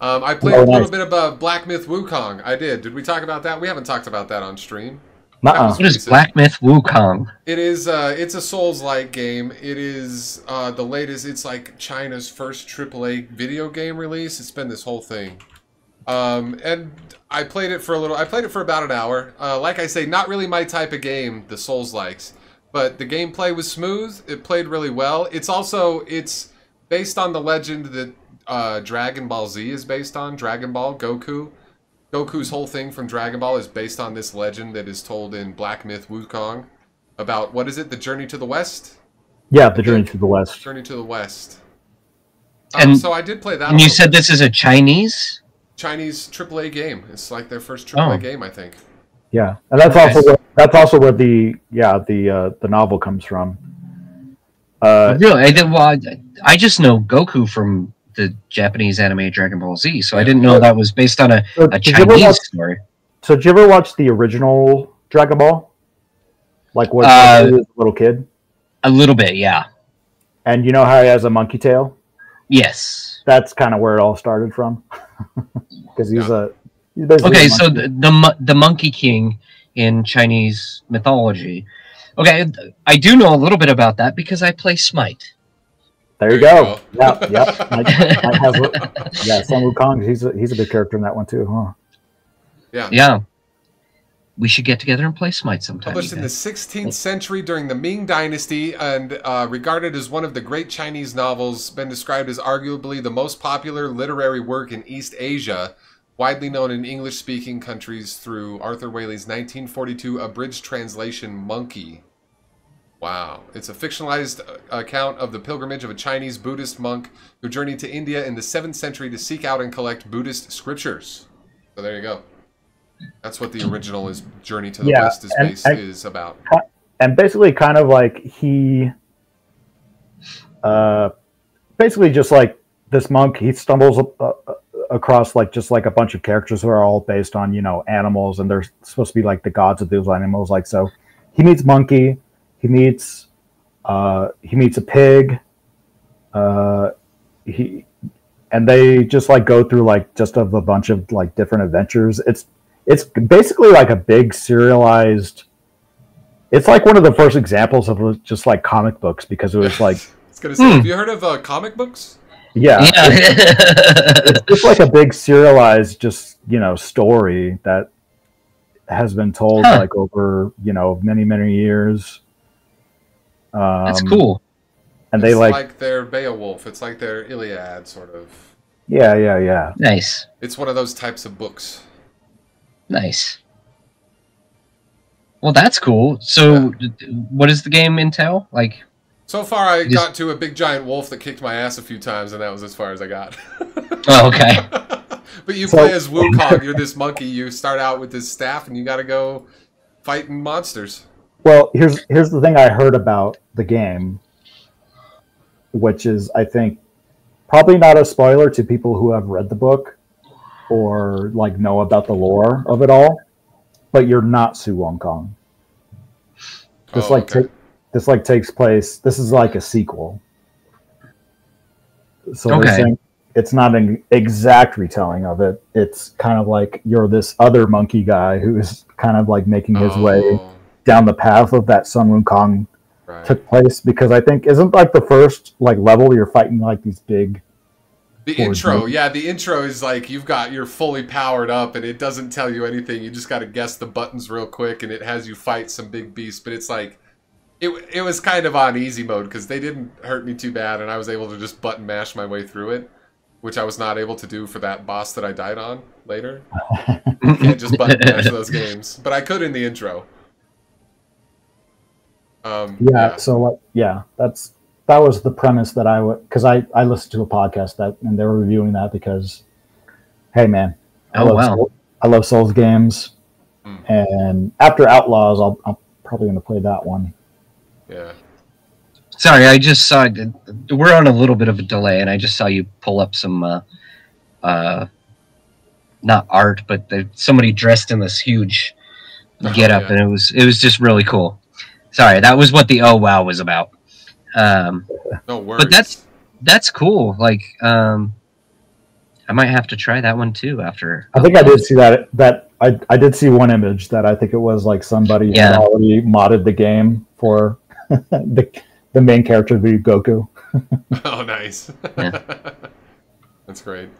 I played a little bit of Black Myth Wukong. I did. Did we talk about that? We haven't talked about that on stream. What is Black Myth Wukong? It is. It's a Souls-like game. It is the latest. It's like China's first AAA video game release. It's been this whole thing. And I played it for a little. I played it for about an hour. Like I say, not really my type of game. The Souls-likes, but the gameplay was smooth. It played really well. It's based on the legend that Dragon Ball Z is based on. Dragon Ball Goku. Goku's whole thing from Dragon Ball is based on this legend that is told in Black Myth Wukong about, what is it, the Journey to the West? Yeah, the Journey to the West. Journey to the West. And so I did play that. And you said this is a Chinese AAA game. It's like their first AAA game, I think. Yeah, and that's also where the novel comes from. Really, I just know Goku from the Japanese anime Dragon Ball Z, so I didn't know that was based on a Chinese story. So did you ever watch the original Dragon Ball? Like when he was a little kid? A little bit, yeah. And you know how he has a monkey tail? Yes. That's kind of where it all started from. Because he's okay, so the Monkey King in Chinese mythology. Okay, I do know a little bit about that because I play Smite. There you go. Yeah. Yeah, Sun Wukong. He's a big character in that one too, huh? Yeah. Yeah. We should get together and play Smite sometime. Published in the 16th century during the Ming Dynasty and regarded as one of the great Chinese novels, been described as arguably the most popular literary work in East Asia, widely known in English-speaking countries through Arthur Waley's 1942 abridged translation, Monkey. Wow. It's a fictionalized account of the pilgrimage of a Chinese Buddhist monk who journeyed to India in the 7th century to seek out and collect Buddhist scriptures. So there you go. That's what the original is. Journey to the West is about. And basically kind of like he... basically just like this monk, he stumbles across just a bunch of characters who are all based on, animals, and they're supposed to be like the gods of those animals. Like, so he meets Monkey... He meets a pig. And they just go through just a bunch of different adventures. It's basically like a big serialized. It's like one of the first examples of just comic books, because it was like. I was gonna say, have you heard of comic books? Yeah. It's just like a big serialized story that has been told over many years. That's cool. And it's like their Beowulf. It's like their Iliad, sort of. Yeah. Nice. It's one of those types of books. Nice. Well, that's cool. So, what does the game entail? So far, I got to a big giant wolf that kicked my ass a few times, and that was as far as I got. Oh, okay. But you play as Wukong. You're this monkey. You start out with this staff, and you got to go fighting monsters. Well, here's the thing I heard about the game, which is, I think, probably not a spoiler to people who have read the book or know about the lore of it all, but you're not Sun Wukong. This takes place. This is like a sequel. So they're saying it's not an exact retelling of it. It's kind of like you're this other monkey guy who is kind of making his way down the path of that Sun Wukong took place, because I think isn't the first level you're fighting these big. The intro is you're fully powered up and it doesn't tell you anything. You just got to guess the buttons real quick and it has you fight some big beast. But it's it was kind of on easy mode because they didn't hurt me too bad and I was able to just button mash my way through it, which I was not able to do for that boss that I died on later. You can't just button mash those games, but I could in the intro. That was the premise that because I listened to a podcast and they were reviewing that because, hey man, I love Souls games, and after Outlaws, I'm probably going to play that one. Yeah. Sorry, I just saw we're on a little bit of a delay, and I just saw you pull up some not art, but somebody dressed in this huge get up, and it was just really cool. Sorry, that was what the oh wow was about. No worries. But that's cool. I might have to try that one too after. I think I did see that. I did see one image that I think it was like somebody had already modded the game for the main character to be Goku. Oh, nice. Yeah. That's great.